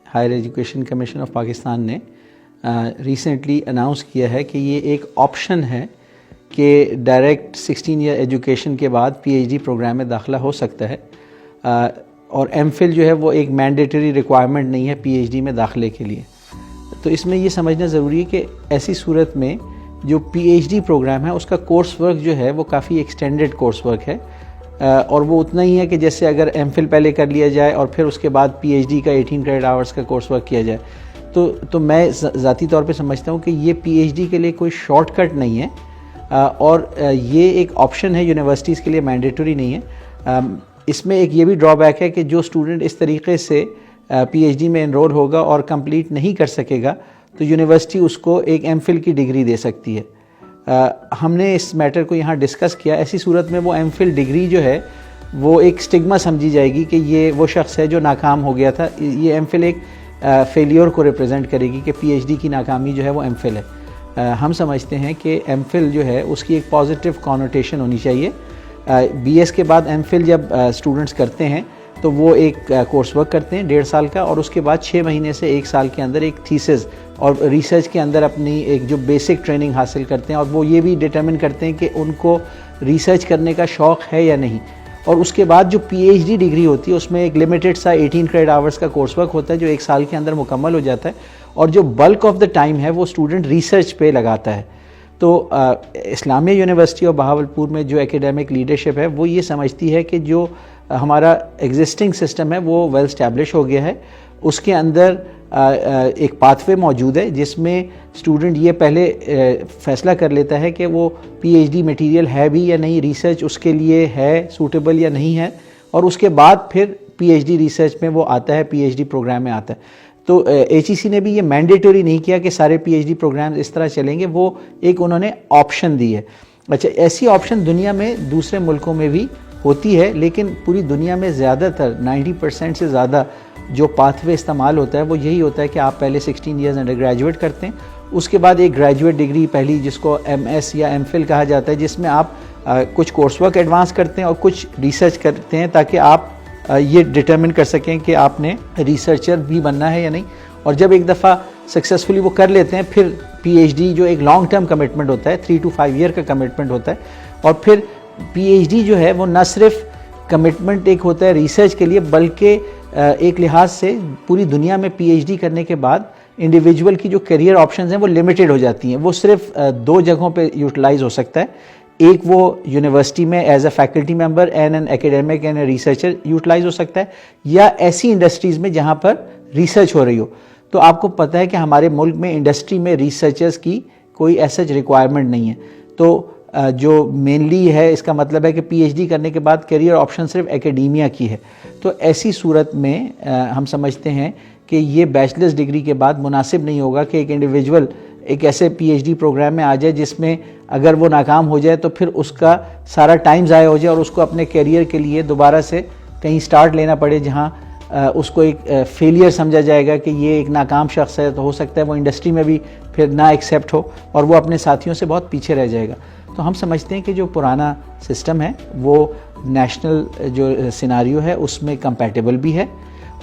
Higher Education Commission of Pakistan نے recently announce کیا ہے کہ یہ ایک آپشن ہے کہ ڈائریکٹ 16 ایئر ایجوکیشن کے بعد پی ایچ ڈی پروگرام میں داخلہ ہو سکتا ہے، اور ایم فل جو ہے وہ ایک مینڈیٹری ریکوائرمنٹ نہیں ہے پی ایچ ڈی میں داخلے کے لیے۔ تو اس میں یہ سمجھنا ضروری ہے کہ ایسی صورت میں جو پی ایچ ڈی پروگرام ہے اس کا کورس ورک جو ہے وہ کافی ایکسٹینڈڈ کورس ورک ہے، اور وہ اتنا ہی ہے کہ جیسے اگر ایم فل پہلے کر لیا جائے اور پھر اس کے بعد پی ایچ ڈی کا 18 کریڈٹ آورس کا کورس ورک کیا جائے، تو میں ذاتی طور پہ سمجھتا ہوں کہ یہ پی ایچ ڈی کے لیے کوئی شارٹ کٹ نہیں ہے، اور یہ ایک آپشن ہے یونیورسٹیز کے لیے، مینڈیٹری نہیں ہے۔ اس میں ایک یہ بھی ڈرا بیک ہے کہ جو اسٹوڈنٹ اس طریقے سے پی ایچ ڈی میں انرول ہوگا اور کمپلیٹ نہیں کر سکے گا تو یونیورسٹی اس کو ایک ایم فل کی ڈگری دے سکتی ہے۔ ہم نے اس میٹر کو یہاں ڈسکس کیا۔ ایسی صورت میں وہ ایم فل ڈگری جو ہے وہ ایک سٹگما سمجھی جائے گی کہ یہ وہ شخص ہے جو ناکام ہو گیا تھا۔ یہ ایم فل ایک فیلیور کو ریپرزینٹ کرے گی کہ پی ایچ ڈی کی ناکامی جو ہے وہ ایم فل ہے۔ ہم سمجھتے ہیں کہ ایم فل جو ہے اس کی ایک پازیٹیو کانوٹیشن ہونی چاہیے۔ بی ایس کے بعد ایم فل جب اسٹوڈنٹس کرتے ہیں تو وہ ایک کورس ورک کرتے ہیں 1.5 سال کا، اور اس کے بعد 6 مہینے سے 1 سال کے اندر ایک تھیسس اور ریسرچ کے اندر اپنی ایک جو بیسک ٹریننگ حاصل کرتے ہیں، اور وہ یہ بھی ڈٹرمن کرتے ہیں کہ ان کو ریسرچ کرنے کا شوق ہے یا نہیں۔ اور اس کے بعد جو پی ایچ ڈی ڈگری ہوتی ہے اس میں ایک لمیٹڈ سا 18 کریڈٹ آورس کا کورس ورک ہوتا ہے جو 1 سال کے اندر مکمل ہو جاتا ہے، اور جو بلک آف دا ٹائم ہے وہ اسٹوڈنٹ ریسرچ پہ لگاتا ہے۔ تو اسلامیہ یونیورسٹی اور بہاولپور میں جو ایکیڈیمک لیڈرشپ ہے وہ یہ سمجھتی ہے کہ جو ہمارا ایگزسٹنگ سسٹم ہے وہ ویل اسٹیبلش ہو گیا ہے، اس کے اندر ایک پاتھ وے موجود ہے جس میں اسٹوڈنٹ یہ پہلے فیصلہ کر لیتا ہے کہ وہ پی ایچ ڈی مٹیریل ہے بھی یا نہیں، ریسرچ اس کے لیے ہے سوٹیبل یا نہیں ہے، اور اس کے بعد پھر پی ایچ ڈی ریسرچ میں وہ آتا ہے، پی ایچ ڈی پروگرام میں آتا ہے۔ تو ایچ ای سی نے بھی یہ مینڈیٹری نہیں کیا کہ سارے پی ایچ ڈی پروگرام اس طرح چلیں گے، وہ ایک انہوں نے آپشن دی ہے۔ اچھا، ایسی آپشن دنیا میں دوسرے ملکوں میں بھی ہوتی ہے، لیکن پوری دنیا میں زیادہ تر 90% سے زیادہ جو پاتھ وے استعمال ہوتا ہے وہ یہی ہوتا ہے کہ آپ پہلے 16 ایئرز انڈر گریجویٹ کرتے ہیں، اس کے بعد ایک گریجویٹ ڈگری پہلی جس کو ایم ایس یا ایم فل کہا جاتا ہے، جس میں آپ کچھ کورس ورک ایڈوانس کرتے ہیں اور کچھ ریسرچ کرتے ہیں تاکہ آپ یہ ڈٹرمن کر سکیں کہ آپ نے ریسرچر بھی بننا ہے یا نہیں۔ اور جب ایک دفعہ سکسیزفلی وہ کر لیتے ہیں پھر پی ایچ ڈی جو ایک لانگ ٹرم کمٹمنٹ ہوتا ہے، 3 to 5 ایئر کا کمٹمنٹ ہوتا ہے، اور پھر پی ایچ ڈی جو ہے وہ نہ صرف کمٹمنٹ ایک ہوتا ہے ریسرچ کے لیے، بلکہ ایک لحاظ سے پوری دنیا میں پی ایچ ڈی کرنے کے بعد انڈیویجول کی جو کیریئر آپشنز ہیں وہ لمیٹڈ ہو جاتی ہیں، وہ صرف 2 جگہوں پہ یوٹیلائز ہو سکتا ہے۔ ایک وہ یونیورسٹی میں as a faculty member and an academic and a researcher utilize ہو سکتا ہے، یا ایسی انڈسٹریز میں جہاں پر ریسرچ ہو رہی ہو۔ تو آپ کو پتہ ہے کہ ہمارے ملک میں انڈسٹری میں ریسرچرز کی کوئی ایسا ریکوائرمنٹ نہیں ہے، تو جو مینلی ہے اس کا مطلب ہے کہ پی ایچ ڈی کرنے کے بعد کیریئر آپشن صرف ایکیڈیمیا کی ہے۔ تو ایسی صورت میں ہم سمجھتے ہیں کہ یہ بیچلرز ڈگری کے بعد مناسب نہیں ہوگا کہ ایک انڈیویجول ایک ایسے پی ایچ ڈی پروگرام میں آ جائے جس میں اگر وہ ناکام ہو جائے تو پھر اس کا سارا ٹائم ضائع ہو جائے اور اس کو اپنے کیریئر کے لیے دوبارہ سے کہیں سٹارٹ لینا پڑے جہاں اس کو ایک فیلئر سمجھا جائے گا کہ یہ ایک ناکام شخص ہے، تو ہو سکتا ہے وہ انڈسٹری میں بھی پھر نہ ایکسیپٹ ہو اور وہ اپنے ساتھیوں سے بہت پیچھے رہ جائے گا۔ تو ہم سمجھتے ہیں کہ جو پرانا سسٹم ہے وہ نیشنل جو سیناریو ہے اس میں کمپیٹیبل بھی ہے،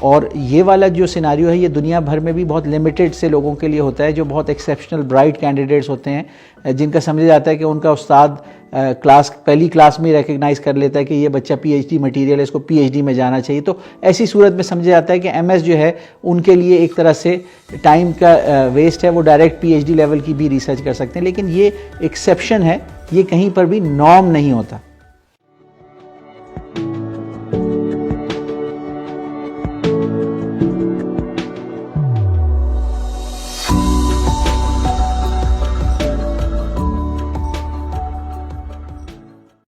اور یہ والا جو سیناریو ہے یہ دنیا بھر میں بھی بہت لمیٹڈ سے لوگوں کے لیے ہوتا ہے جو بہت ایکسیپشنل برائٹ کینڈیڈیٹس ہوتے ہیں، جن کا سمجھا جاتا ہے کہ ان کا استاد پہلی کلاس میں ریکگنائز کر لیتا ہے کہ یہ بچہ پی ایچ ڈی مٹیریل ہے، اس کو پی ایچ ڈی میں جانا چاہیے۔ تو ایسی صورت میں سمجھا جاتا ہے کہ ایم ایس جو ہے ان کے لیے ایک طرح سے ٹائم کا ویسٹ ہے، وہ direct P H D level کی بھی ریسرچ کر سکتے ہیں، لیکن یہ ایکسیپشن ہے، یہ کہیں پر بھی نارم نہیں ہوتا۔